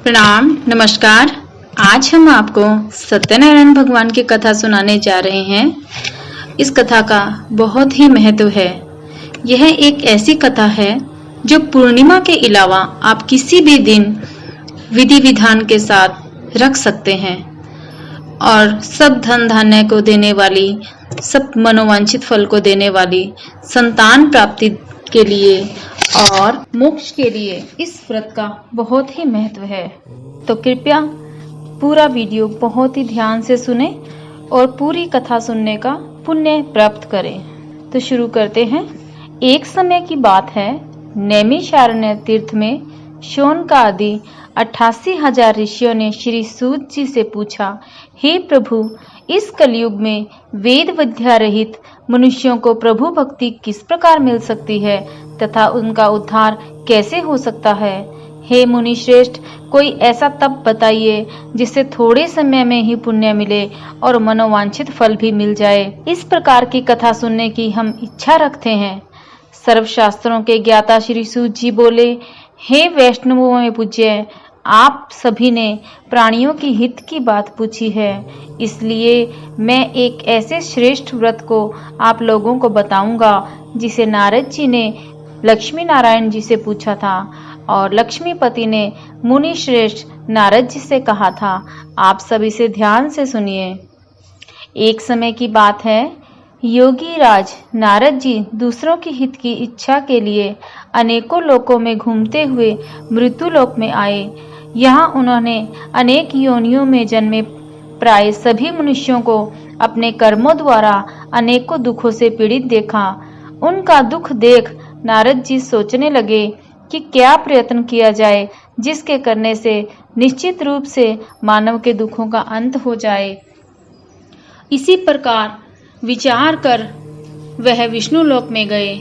प्रणाम, नमस्कार। आज हम आपको सत्यनारायण भगवान की कथा सुनाने जा रहे हैं। इस कथा का बहुत ही महत्व है। यह एक ऐसी कथा है जो पूर्णिमा के अलावा आप किसी भी दिन विधि विधान के साथ रख सकते हैं और सब धन धान्य को देने वाली, सब मनोवांछित फल को देने वाली, संतान प्राप्ति के लिए और मोक्ष के लिए इस व्रत का बहुत ही महत्व है। तो कृपया पूरा वीडियो बहुत ही ध्यान से सुने और पूरी कथा सुनने का पुण्य प्राप्त करें। तो शुरू करते हैं। एक समय की बात है, नैमिषारण्य तीर्थ में शौनक आदि 88,000 ऋषियों ने श्री सूत जी से पूछा, हे प्रभु, इस कलयुग में वेद विद्या रहित मनुष्यों को प्रभु भक्ति किस प्रकार मिल सकती है तथा उनका उद्धार कैसे हो सकता है? हे मुनि श्रेष्ठ, कोई ऐसा तप बताइए जिससे थोड़े समय में ही पुण्य मिले और मनोवांछित फल भी मिल जाए। इस प्रकार की कथा सुनने की हम इच्छा रखते हैं। सर्वशास्त्रों के ज्ञाता श्री सूत जी बोले, हे वैष्णवों में पूज्य, आप सभी ने प्राणियों की हित की बात पूछी है, इसलिए मैं एक ऐसे श्रेष्ठ व्रत को आप लोगों को बताऊंगा जिसे नारद जी ने लक्ष्मी नारायण जी से पूछा था और लक्ष्मीपति ने मुनि श्रेष्ठ नारद जी से कहा था। आप सभी से ध्यान से सुनिए। एक समय की बात है, योगी राज नारद जी दूसरों की हित की इच्छा के लिए अनेकों लोकों में घूमते हुए मृत्युलोक में आए। यहाँ उन्होंने अनेक योनियों में जन्मे प्राय सभी मनुष्यों को अपने कर्मों द्वारा अनेकों दुखों से पीड़ित देखा। उनका दुख देख नारद जी सोचने लगे कि क्या प्रयत्न किया जाए जिसके करने से निश्चित रूप से मानव के दुखों का अंत हो जाए। इसी प्रकार विचार कर वह विष्णु लोक में गए।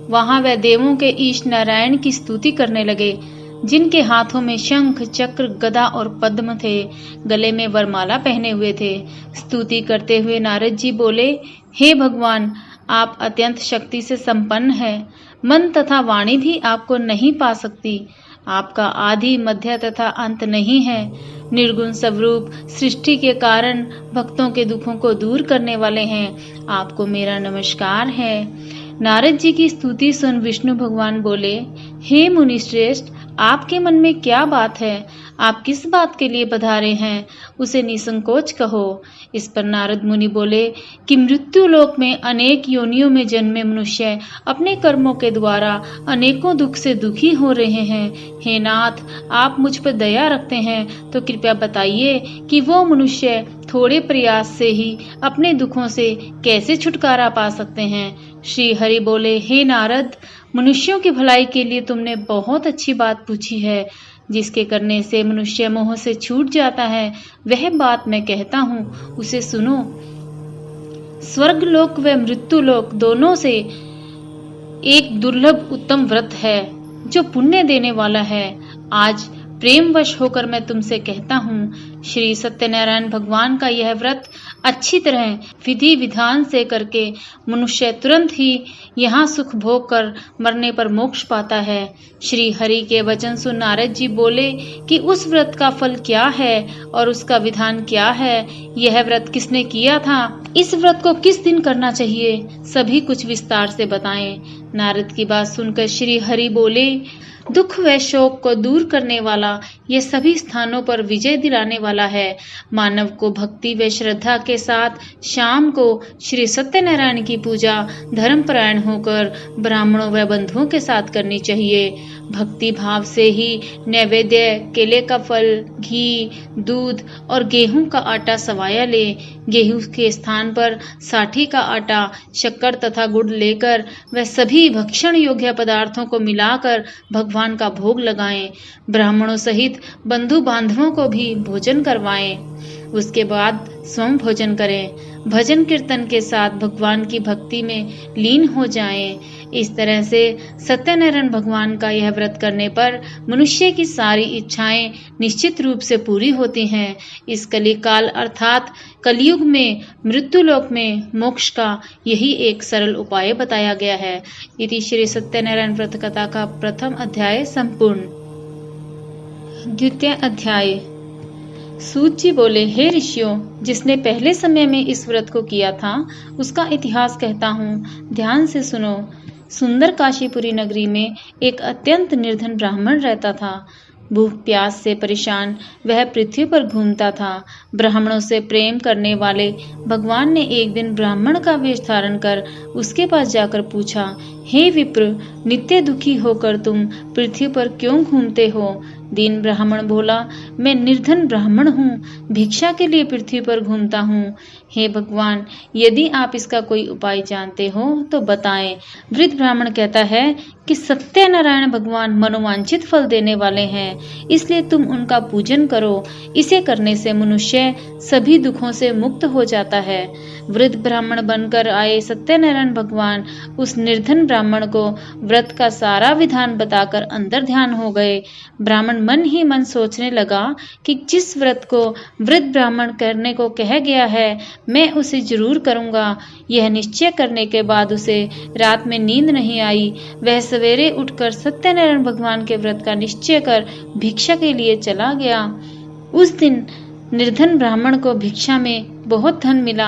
वहां वह देवों के ईश नारायण की स्तुति करने लगे, जिनके हाथों में शंख, चक्र, गदा और पद्म थे, गले में वरमाला पहने हुए थे। स्तुति करते हुए नारद जी बोले, हे भगवान, आप अत्यंत शक्ति से संपन्न हैं। मन तथा वाणी भी आपको नहीं पा सकती। आपका आदि, मध्य तथा अंत नहीं है। निर्गुण स्वरूप सृष्टि के कारण भक्तों के दुखों को दूर करने वाले हैं। आपको मेरा नमस्कार है। नारद जी की स्तुति सुन विष्णु भगवान बोले, हे मुनि श्रेष्ठ, आपके मन में क्या बात है? आप किस बात के लिए पधारे हैं, उसे निसंकोच कहो। इस पर नारद मुनि बोले कि मृत्यु लोक में अनेक योनियों में जन्मे मनुष्य अपने कर्मों के द्वारा अनेकों दुख से दुखी हो रहे हैं। हे नाथ, आप मुझ पर दया रखते हैं तो कृपया बताइए कि वो मनुष्य थोड़े प्रयास से ही अपने दुखों से कैसे छुटकारा पा सकते हैं। श्री हरि बोले, हे नारद, मनुष्यों की भलाई के लिए तुमने बहुत अच्छी बात पूछी है। जिसके करने से मनुष्य मोह से छूट जाता है, वह बात मैं कहता हूँ, उसे सुनो। स्वर्ग लोक व मृत्यु लोक दोनों से एक दुर्लभ उत्तम व्रत है जो पुण्य देने वाला है। आज प्रेमवश होकर मैं तुमसे कहता हूँ, श्री सत्यनारायण भगवान का यह व्रत अच्छी तरह विधि विधान से करके मनुष्य तुरंत ही यहाँ सुख भोग कर मरने पर मोक्ष पाता है। श्री हरि के वचन सुन नारद जी बोले कि उस व्रत का फल क्या है और उसका विधान क्या है, यह व्रत किसने किया था, इस व्रत को किस दिन करना चाहिए, सभी कुछ विस्तार से बताएं। नारद की बात सुनकर श्री हरि बोले, दुख व शोक को दूर करने वाला, ये सभी स्थानों पर विजय दिलाने वाला है। मानव को भक्ति व श्रद्धा के साथ शाम को श्री सत्यनारायण की पूजा धर्मपरायण होकर ब्राह्मणों व बंधुओं के साथ करनी चाहिए। भक्ति भाव से ही नैवेद्य, केले का फल, घी, दूध और गेहूं का आटा सवाया ले। गेहूं के स्थान पर साठी का आटा, शक्कर तथा गुड़ लेकर वह सभी भक्षण योग्य पदार्थों को मिलाकर भगवान का भोग लगाएं। ब्राह्मणों सहित बंधु बांधवों को भी भोजन करवाएं। उसके बाद स्वयं भोजन करें। भजन कीर्तन के साथ भगवान की भक्ति में लीन हो जाएं। इस तरह से सत्यनारायण भगवान का यह व्रत करने पर मनुष्य की सारी इच्छाएं निश्चित रूप से पूरी होती हैं। इस कलिकाल अर्थात कलयुग में मृत्युलोक में मोक्ष का यही एक सरल उपाय बताया गया है। इति श्री सत्यनारायण व्रत कथा का प्रथम अध्याय संपूर्ण। द्वितीय अध्याय। सूत जी बोले, हे ऋषियों, जिसने पहले समय में इस व्रत को किया था उसका इतिहास कहता हूँ, ध्यान से सुनो। सुंदर काशीपुरी नगरी में एक अत्यंत निर्धन ब्राह्मण रहता था। भूख प्यास से परेशान वह पृथ्वी पर घूमता था। ब्राह्मणों से प्रेम करने वाले भगवान ने एक दिन ब्राह्मण का वेश धारण कर उसके पास जाकर पूछा, हे विप्र, नित्य दुखी होकर तुम पृथ्वी पर क्यों घूमते हो? दीन ब्राह्मण बोला, मैं निर्धन ब्राह्मण हूँ, भिक्षा के लिए पृथ्वी पर घूमता हूँ। हे भगवान, यदि आप इसका कोई उपाय जानते हो तो बताएं। वृद्ध ब्राह्मण कहता है कि सत्यनारायण भगवान मनोवांछित फल देने वाले हैं, इसलिए तुम उनका पूजन करो। इसे करने से मनुष्य सभी दुखों से मुक्त हो जाता है। वृद्ध ब्राह्मण बनकर आए सत्यनारायण भगवान उस निर्धन ब्राह्मण को व्रत का सारा विधान बताकर अंतर ध्यान हो गए। ब्राह्मण मन ही मन सोचने लगा कि जिस व्रत को वृद्ध ब्राह्मण करने को कह गया है, मैं उसे जरूर करूंगा। यह निश्चय करने के बाद उसे रात में नींद नहीं आई। वह सवेरे उठकर सत्यनारायण भगवान के व्रत का निश्चय कर भिक्षा के लिए चला गया। उस दिन निर्धन ब्राह्मण को भिक्षा में बहुत धन मिला,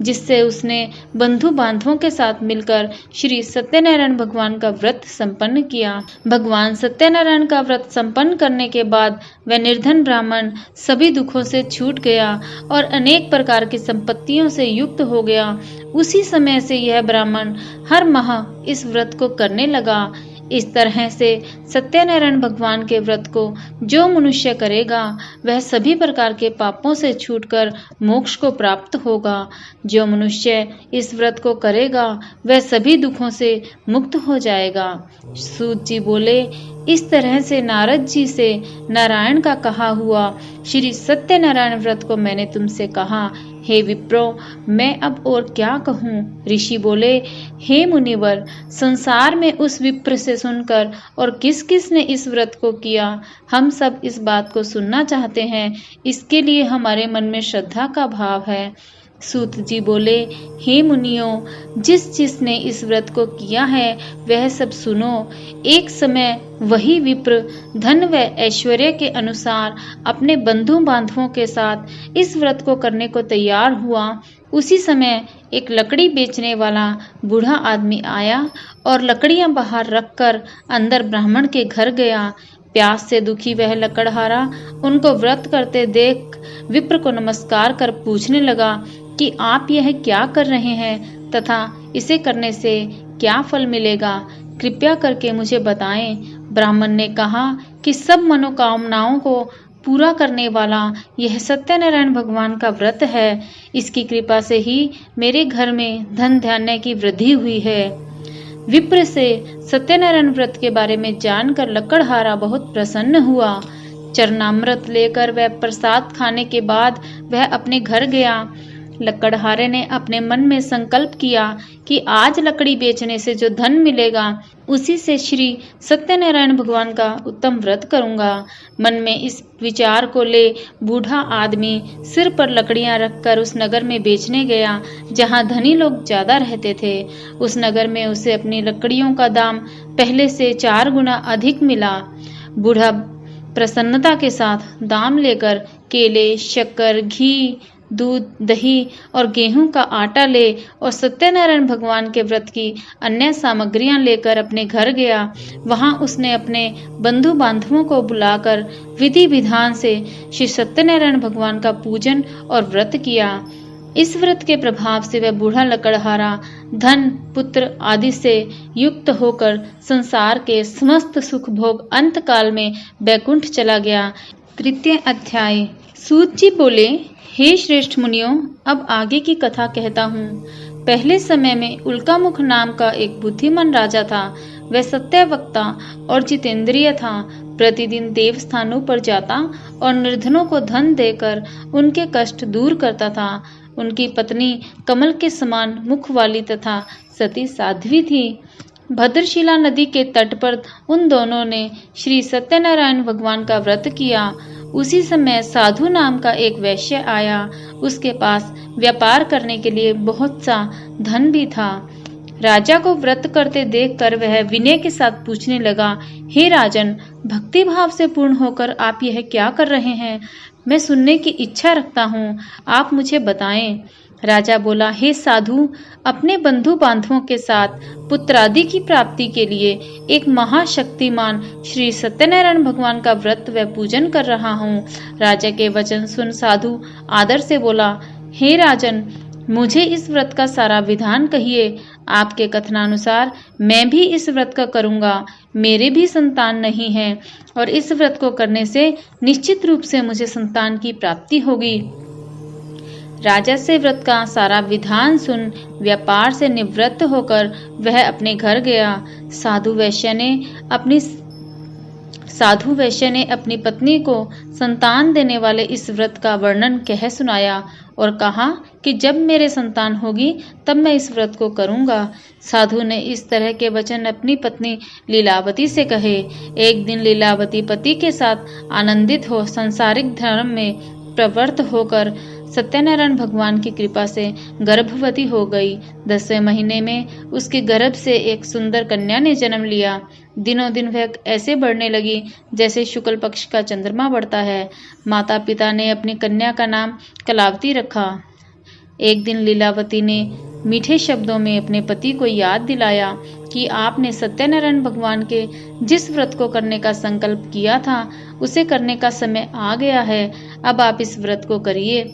जिससे उसने बंधु बांधवों के साथ मिलकर श्री सत्यनारायण भगवान का व्रत संपन्न किया। भगवान सत्यनारायण का व्रत संपन्न करने के बाद वह निर्धन ब्राह्मण सभी दुखों से छूट गया और अनेक प्रकार की संपत्तियों से युक्त हो गया। उसी समय से यह ब्राह्मण हर माह इस व्रत को करने लगा। इस तरह से सत्यनारायण भगवान के व्रत को जो मनुष्य करेगा वह सभी प्रकार के पापों से छूटकर मोक्ष को प्राप्त होगा। जो मनुष्य इस व्रत को करेगा वह सभी दुखों से मुक्त हो जाएगा। सूत जी बोले, इस तरह से नारद जी से नारायण का कहा हुआ श्री सत्यनारायण व्रत को मैंने तुमसे कहा। हे विप्रो, मैं अब और क्या कहूँ? ऋषि बोले, हे मुनिवर, संसार में उस विप्र से सुनकर और किस किस ने इस व्रत को किया, हम सब इस बात को सुनना चाहते हैं। इसके लिए हमारे मन में श्रद्धा का भाव है। सूत जी बोले, हे मुनियों, जिसने इस व्रत को किया है वह सब सुनो। एक समय वही विप्र धन व ऐश्वर्य के अनुसार अपने बंधु बांधवों के साथ इस व्रत को करने को तैयार हुआ। उसी समय एक लकड़ी बेचने वाला बूढ़ा आदमी आया और लकड़ियां बाहर रखकर अंदर ब्राह्मण के घर गया। प्यास से दुखी वह लकड़हारा उनको व्रत करते देख विप्र को नमस्कार कर पूछने लगा कि आप यह क्या कर रहे हैं तथा इसे करने से क्या फल मिलेगा, कृपया करके मुझे बताएं। ब्राह्मण ने कहा कि सब मनोकामनाओं को पूरा करने वाला यह सत्यनारायण भगवान का व्रत है। इसकी कृपा से ही मेरे घर में धन धान्य की वृद्धि हुई है। विप्र से सत्यनारायण व्रत के बारे में जानकर लकड़हारा बहुत प्रसन्न हुआ। चरणामृत लेकर वह प्रसाद खाने के बाद वह अपने घर गया। लकड़हारे ने अपने मन में संकल्प किया कि आज लकड़ी बेचने से जो धन मिलेगा उसी से श्री सत्यनारायण भगवान का उत्तम व्रत करूंगा। मन में इस विचार को ले बूढ़ा आदमी सिर पर लकड़ियां रखकर उस नगर में बेचने गया जहां धनी लोग ज्यादा रहते थे। उस नगर में उसे अपनी लकड़ियों का दाम पहले से 4 गुना अधिक मिला। बूढ़ा प्रसन्नता के साथ दाम लेकर केले, शक्कर, घी, दूध, दही और गेहूं का आटा ले और सत्यनारायण भगवान के व्रत की अन्य सामग्रियां लेकर अपने घर गया। वहां उसने अपने बंधु बांधवों को बुलाकर विधि विधान से श्री सत्यनारायण भगवान का पूजन और व्रत किया। इस व्रत के प्रभाव से वह बूढ़ा लकड़हारा धन, पुत्र आदि से युक्त होकर संसार के समस्त सुख भोग अंत काल में बैकुंठ चला गया। तृतीय अध्याय। सूत जी बोले, हे श्रेष्ठ मुनियों, अब आगे की कथा कहता हूँ। पहले समय में उल्कामुख नाम का एक बुद्धिमान राजा था। वह सत्यवक्ता और जितेंद्रिय था। प्रतिदिन देव स्थानों पर जाता और निर्धनों को धन देकर उनके कष्ट दूर करता था। उनकी पत्नी कमल के समान मुख वाली तथा सती साध्वी थी। भद्रशिला नदी के तट पर उन दोनों ने श्री सत्यनारायण भगवान का व्रत किया। उसी समय साधु नाम का एक वैश्य आया। उसके पास व्यापार करने के लिए बहुत सा धन भी था। राजा को व्रत करते देखकर वह विनय के साथ पूछने लगा, हे राजन, भक्ति भाव से पूर्ण होकर आप यह क्या कर रहे हैं? मैं सुनने की इच्छा रखता हूँ, आप मुझे बताएं। राजा बोला, हे साधु, अपने बंधु बांधवों के साथ पुत्रादि की प्राप्ति के लिए एक महाशक्तिमान श्री सत्यनारायण भगवान का व्रत व पूजन कर रहा हूँ। राजा के वचन सुन साधु आदर से बोला, हे राजन, मुझे इस व्रत का सारा विधान कहिए। आपके कथनानुसार मैं भी इस व्रत का करूंगा। मेरे भी संतान नहीं है और इस व्रत को करने से निश्चित रूप से मुझे संतान की प्राप्ति होगी। राजा से व्रत का सारा विधान सुन व्यापार से निवृत्त होकर वह अपने घर गया। साधु वैश्य ने अपनी पत्नी को संतान देने वाले इस व्रत का वर्णन कह सुनाया और कहा कि जब मेरे संतान होगी तब मैं इस व्रत को करूंगा। साधु ने इस तरह के वचन अपनी पत्नी लीलावती से कहे। एक दिन लीलावती पति के साथ आनंदित हो सांसारिक धर्म में प्रवृत्त होकर सत्यनारायण भगवान की कृपा से गर्भवती हो गई। 10वें महीने में उसके गर्भ से एक सुंदर कन्या ने जन्म लिया। दिनों दिन वह ऐसे बढ़ने लगी जैसे शुक्ल पक्ष का चंद्रमा बढ़ता है। माता पिता ने अपनी कन्या का नाम कलावती रखा। एक दिन लीलावती ने मीठे शब्दों में अपने पति को याद दिलाया कि आपने सत्यनारायण भगवान के जिस व्रत को करने का संकल्प किया था उसे करने का समय आ गया है। अब आप इस व्रत को करिए।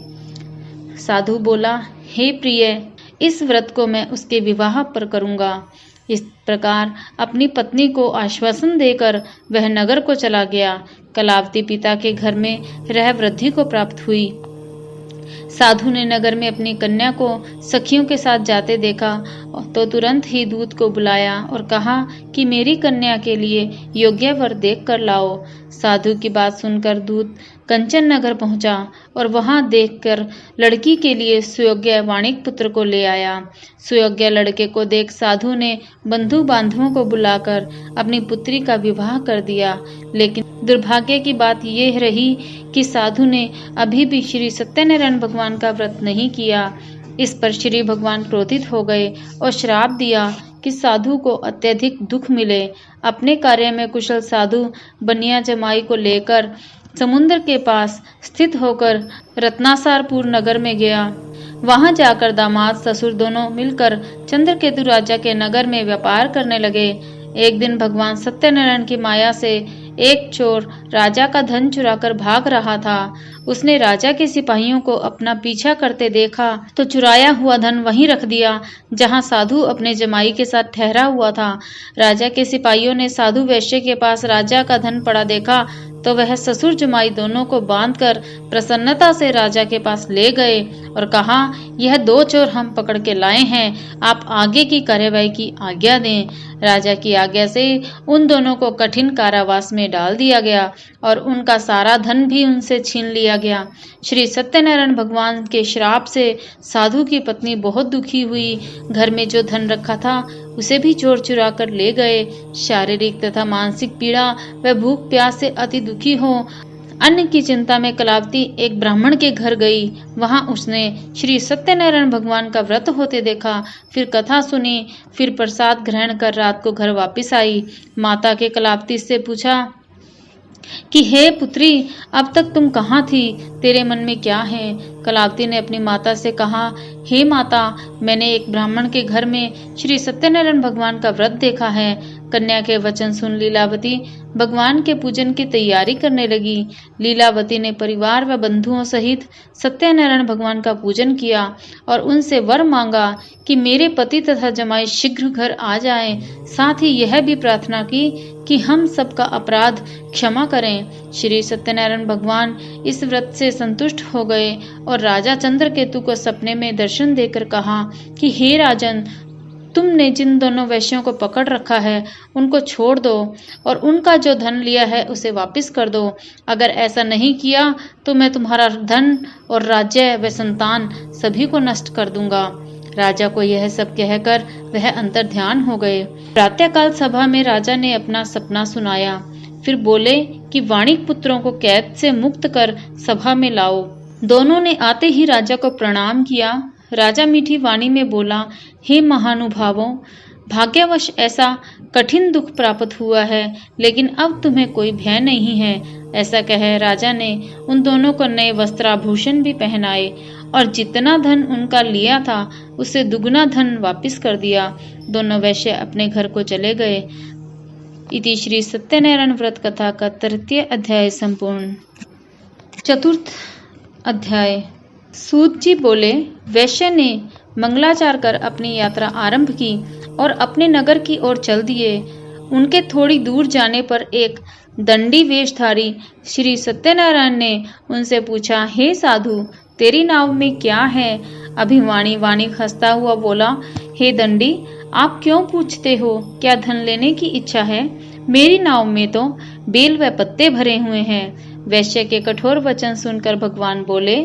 साधु बोला, हे प्रिय, इस व्रत को मैं उसके विवाह पर करूंगा। इस प्रकार अपनी पत्नी को आश्वासन देकर वह नगर को चला गया। कलावती पिता के घर में रह वृद्धि को प्राप्त हुई। साधु ने नगर में अपनी कन्या को सखियों के साथ जाते देखा तो तुरंत ही दूत को बुलाया और कहा कि मेरी कन्या के लिए योग्य वर देख कर लाओ। साधु की बात सुनकर दूत कंचन नगर पहुंचा और वहां देखकर लड़की के लिए सुयोग्य वाणिक पुत्र को ले आया। सुयोग्य लड़के को देख साधु ने बंधु बांधवों को बुलाकर अपनी पुत्री का विवाह कर दिया। लेकिन दुर्भाग्य की बात यह रही कि साधु ने अभी भी श्री सत्यनारायण भगवान का व्रत नहीं किया। इस पर श्री भगवान क्रोधित हो गए और श्राप दिया कि साधु को अत्यधिक दुख मिले। अपने कार्य में कुशल साधु बनिया जमाई को लेकर समुद्र के पास स्थित होकर रत्नासारपुर नगर में गया। वहां जाकर दामाद ससुर दोनों मिलकर चंद्रकेतु राजा के नगर में व्यापार करने लगे। एक दिन भगवान सत्यनारायण की माया से एक चोर राजा का धन चुराकर भाग रहा था। उसने राजा के सिपाहियों को अपना पीछा करते देखा तो चुराया हुआ धन वहीं रख दिया जहां साधु अपने जमाई के साथ ठहरा हुआ था। राजा के सिपाहियों ने साधु वैश्य के पास राजा का धन पड़ा देखा तो वह ससुर जमाई दोनों को बांधकर प्रसन्नता से राजा के पास ले गए और कहा, यह दो चोर हम पकड़ के लाए हैं, आप आगे की कार्यवाही की आज्ञा दें। राजा की आज्ञा से उन दोनों को कठिन कारावास में डाल दिया गया और उनका सारा धन भी उनसे छीन लिया गया। श्री सत्यनारायण भगवान के श्राप से साधु की पत्नी बहुत दुखी हुई। घर में जो धन रखा था उसे भी चोर चुरा कर ले गए। शारीरिक तथा मानसिक पीड़ा व भूख प्यास से अति दुखी हो अन्न की चिंता में कलावती एक ब्राह्मण के घर गई। वहां उसने श्री सत्यनारायण भगवान का व्रत होते देखा, फिर कथा सुनी, फिर प्रसाद ग्रहण कर रात को घर वापस आई। माता के कलावती से पूछा कि हे पुत्री, अब तक तुम कहाँ थी? तेरे मन में क्या है? कलावती ने अपनी माता से कहा, हे माता, मैंने एक ब्राह्मण के घर में श्री सत्यनारायण भगवान का व्रत देखा है। कन्या के वचन सुन लीलावती भगवान के पूजन की तैयारी करने लगी। लीलावती ने परिवार व बंधुओं सहित सत्यनारायण भगवान का पूजन किया और उनसे वर मांगा कि मेरे पति तथा जमाई शीघ्र घर आ जाएं। साथ ही यह भी प्रार्थना की कि हम सबका अपराध क्षमा करें। श्री सत्यनारायण भगवान इस व्रत से संतुष्ट हो गए और राजा चंद्रकेतु को सपने में दर्शन देकर कहा कि हे राजन, तुमने जिन दोनों वैश्यों को पकड़ रखा है उनको छोड़ दो और उनका जो धन लिया है उसे वापस कर दो। अगर ऐसा नहीं किया तो मैं तुम्हारा धन और राज्य व संतान सभी को नष्ट कर दूंगा। राजा को यह सब कहकर वह अंतर ध्यान हो गए। प्रातःकाल सभा में राजा ने अपना सपना सुनाया। फिर बोले कि वाणिक पुत्रों को कैद से मुक्त कर सभा में लाओ। दोनों ने आते ही राजा को प्रणाम किया। राजा मीठी वाणी में बोला, हे महानुभावों, भाग्यवश ऐसा कठिन दुख प्राप्त हुआ है, लेकिन अब तुम्हें कोई भय नहीं है। ऐसा कह राजा ने उन दोनों को नए वस्त्राभूषण भी पहनाए और जितना धन उनका लिया था उससे दुगना धन वापस कर दिया। दोनों वैश्य अपने घर को चले गए। इति श्री सत्यनारायण व्रत कथा का तृतीय अध्याय संपूर्ण। चतुर्थ अध्याय। सूत जी बोले, वैश्य ने मंगलाचार कर अपनी यात्रा आरंभ की और अपने नगर की ओर चल दिए। उनके थोड़ी दूर जाने पर एक दंडी वेशधारी श्री सत्यनारायण ने उनसे पूछा, हे साधु, तेरी नाव में क्या है? अभिमानी वाणिक हंसता हुआ बोला, हे दंडी, आप क्यों पूछते हो? क्या धन लेने की इच्छा है? मेरी नाव में तो बेल व पत्ते भरे हुए हैं। वैश्य के कठोर वचन सुनकर भगवान बोले,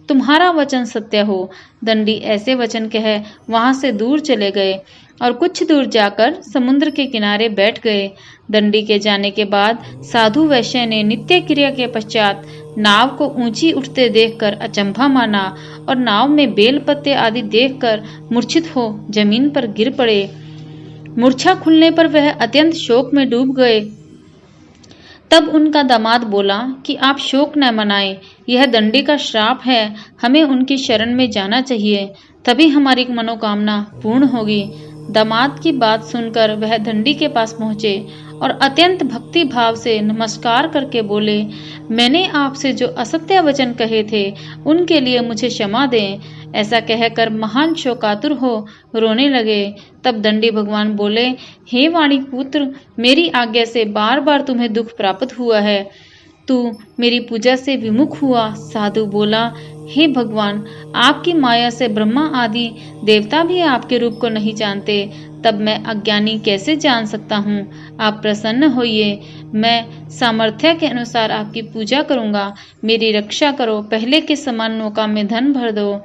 तुम्हारा वचन सत्य हो। दंडी ऐसे वचन कह वहां से दूर चले गए और कुछ दूर जाकर समुद्र के किनारे बैठ गए। दंडी के जाने के बाद साधु वैश्य ने नित्य क्रिया के पश्चात नाव को ऊंची उठते देखकर अचंभा माना और नाव में बेल पत्ते आदि देखकर मूर्छित हो जमीन पर गिर पड़े। मूर्छा खुलने पर वह अत्यंत शोक में डूब गए। तब उनका दामाद बोला कि आप शोक न मनाएं, यह दंडी का श्राप है, हमें उनकी शरण में जाना चाहिए, तभी हमारी मनोकामना पूर्ण होगी। दामाद की बात सुनकर वह दंडी के पास पहुंचे और अत्यंत भक्ति भाव से नमस्कार करके बोले, मैंने आपसे जो असत्य वचन कहे थे उनके लिए मुझे क्षमा दें। ऐसा कहकर महान शोकातुर हो रोने लगे। तब दंडी भगवान बोले, हे वाणिक पुत्र, मेरी आज्ञा से बार बार तुम्हें दुख प्राप्त हुआ है, तू मेरी पूजा से विमुख हुआ। साधु बोला, हे भगवान, आपकी माया से ब्रह्मा आदि देवता भी आपके रूप को नहीं जानते, तब मैं अज्ञानी कैसे जान सकता हूँ? आप प्रसन्न होइए, मैं सामर्थ्य के अनुसार आपकी पूजा करूँगा, मेरी रक्षा करो, पहले के समान नौका में धन भर दो।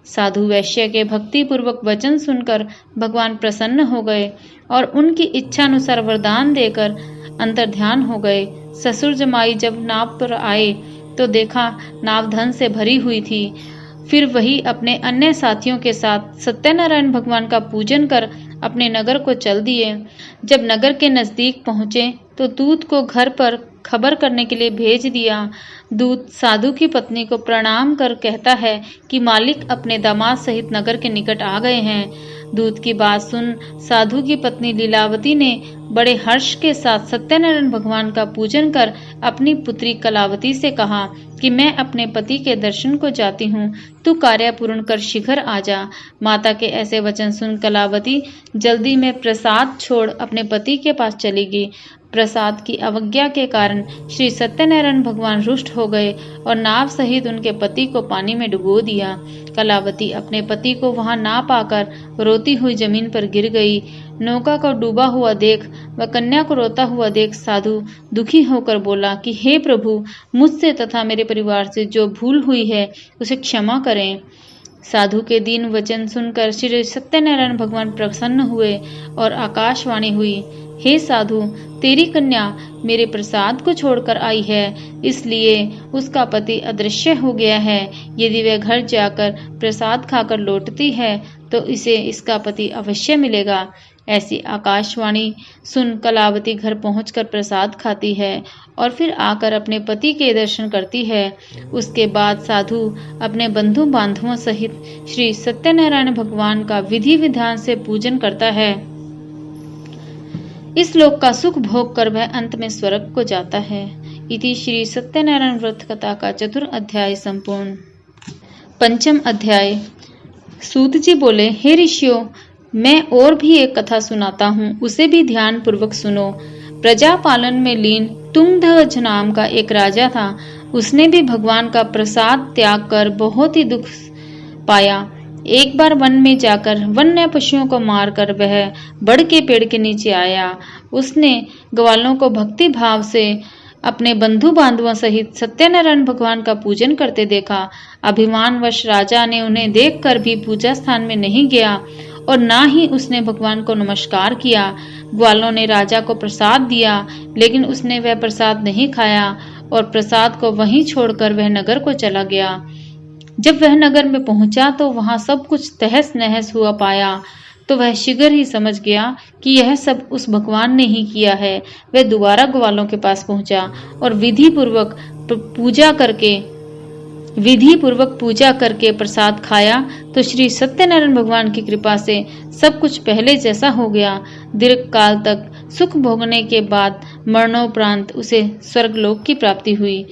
साधु वैश्य के भक्ति पूर्वक वचन सुनकर भगवान प्रसन्न हो गए और उनकी इच्छानुसार वरदान देकर अंतर्ध्यान हो गए। ससुर जमाई जब नाव पर आए तो देखा नाव धन से भरी हुई थी। फिर वही अपने अन्य साथियों के साथ सत्यनारायण भगवान का पूजन कर अपने नगर को चल दिए। जब नगर के नजदीक पहुंचे तो दूत को घर पर खबर करने के लिए भेज दिया। दूत साधु की पत्नी को प्रणाम कर कहता है कि मालिक अपने दामाद सहित नगर के निकट आ गए हैं। दूत की बात सुन साधु की पत्नी लीलावती ने बड़े हर्ष के साथ सत्यनारायण भगवान का पूजन कर अपनी पुत्री कलावती से कहा कि मैं अपने पति के दर्शन को जाती हूँ, तू कार्य पूर्ण कर शीघ्र आ जा। माता के ऐसे वचन सुन कलावती जल्दी में प्रसाद छोड़ अपने पति के पास चली गई। प्रसाद की अवज्ञा के कारण श्री सत्यनारायण भगवान रुष्ट हो गए और नाव सहित उनके पति को पानी में डुबो दिया। कलावती अपने पति को वहां ना पाकर रोती हुई जमीन पर गिर गई। नौका को डूबा हुआ देख व कन्या को रोता हुआ देख साधु दुखी होकर बोला कि हे प्रभु, मुझसे तथा मेरे परिवार से जो भूल हुई है उसे क्षमा करें। साधु के दीन वचन सुनकर श्री सत्यनारायण भगवान प्रसन्न हुए और आकाशवाणी हुई, हे साधु, तेरी कन्या मेरे प्रसाद को छोड़कर आई है, इसलिए उसका पति अदृश्य हो गया है। यदि वह घर जाकर प्रसाद खाकर लौटती है तो इसे इसका पति अवश्य मिलेगा। ऐसी आकाशवाणी सुन कलावती घर पहुंचकर प्रसाद खाती है और फिर आकर अपने पति के दर्शन करती है। उसके बाद साधु अपने बंधु बांधवों सहित श्री सत्यनारायण भगवान का विधि विधान से पूजन करता है। इस लोक का सुख भोग कर वह अंत में स्वर्ग को जाता है। इति श्री सत्यनारायण व्रत कथा का चतुर्थ अध्याय संपूर्ण। पंचम अध्याय। सूत जी बोले, हे ऋषियों, मैं और भी एक कथा सुनाता हूँ, उसे भी ध्यान पूर्वक सुनो। प्रजा पालन में लीन तुंगध्वज नाम का एक राजा था। उसने भी भगवान का प्रसाद त्याग कर बहुत ही दुख पाया। एक बार वन में जाकर वन्य पशुओं को मारकर वह बड़ के पेड़ के नीचे आया। उसने ग्वालों को भक्ति भाव से अपने बंधु बांधवों सहित सत्यनारायण भगवान का पूजन करते देखा। अभिमानवश राजा ने उन्हें देखकर भी पूजा स्थान में नहीं गया और ना ही उसने भगवान को नमस्कार किया। ग्वालों ने राजा को प्रसाद दिया, लेकिन उसने वह प्रसाद नहीं खाया और प्रसाद को वहीं छोड़कर वह नगर को चला गया। जब वह नगर में पहुंचा तो वहां सब कुछ तहस नहस हुआ पाया। तो वह शीघ्र ही समझ गया कि यह सब उस भगवान ने ही किया है। वह दोबारा ग्वालों के पास पहुंचा और विधि पूर्वक पूजा करके प्रसाद खाया तो श्री सत्यनारायण भगवान की कृपा से सब कुछ पहले जैसा हो गया। दीर्घ काल तक सुख भोगने के बाद मरणोपरांत उसे स्वर्गलोक की प्राप्ति हुई।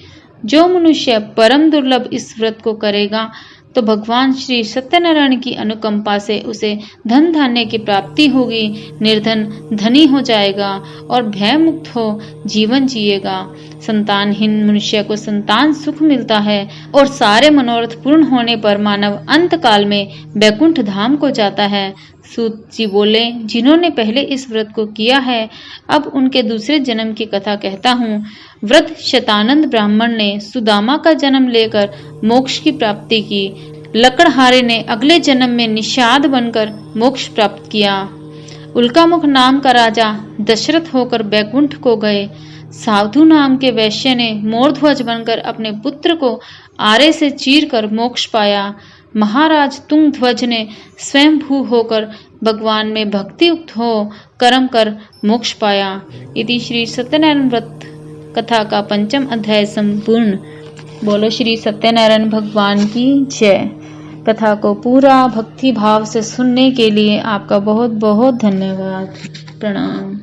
जो मनुष्य परम दुर्लभ इस व्रत को करेगा तो भगवान श्री सत्यनारायण की अनुकंपा से उसे धन धान्य की प्राप्ति होगी, निर्धन धनी हो जाएगा और भय मुक्त हो जीवन जिएगा। संतानहीन मनुष्य को संतान सुख मिलता है और सारे मनोरथ पूर्ण होने पर मानव अंत काल में बैकुंठ धाम को जाता है। सूत जी बोले, जिन्होंने पहले इस व्रत को किया है अब उनके दूसरे जन्म की कथा कहता हूँ। व्रत शतानंद ब्राह्मण ने सुदामा का जन्म लेकर मोक्ष की प्राप्ति की। लकड़हारे ने अगले जन्म में निषाद बनकर मोक्ष प्राप्त किया। उल्कामुख नाम का राजा दशरथ होकर बैकुंठ को गए। साधु नाम के वैश्य ने मोरध्वज बनकर अपने पुत्र को आरे से चीर कर मोक्ष पाया। महाराज तुंगध्वज ने स्वयं भू होकर भगवान में भक्ति युक्त हो कर्म कर मोक्ष पाया। इति श्री सत्यनारायण व्रत कथा का 5वां अध्याय संपूर्ण। बोलो श्री सत्यनारायण भगवान की जय। कथा को पूरा भक्ति भाव से सुनने के लिए आपका बहुत बहुत धन्यवाद। प्रणाम।